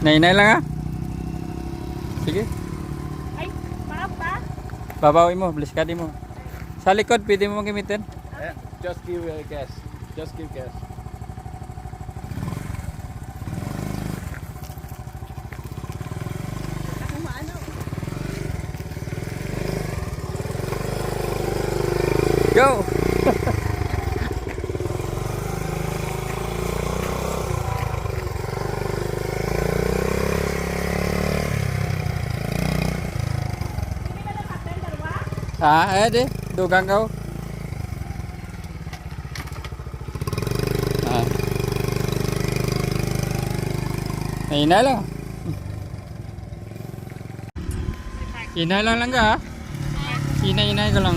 Nainay lang ha. Sige. Ay, maaf ba? Babawin mo, bliskadi mo. Sa likod, pwede mo gamitin. Yeah, just give gas. Just give gas. Ako maano. Go! Hindi ka lang kapten, dalawa? Ah, di. Dugang kau. Ah. Nainay lang. Inay lang ka ha. Inay ka lang.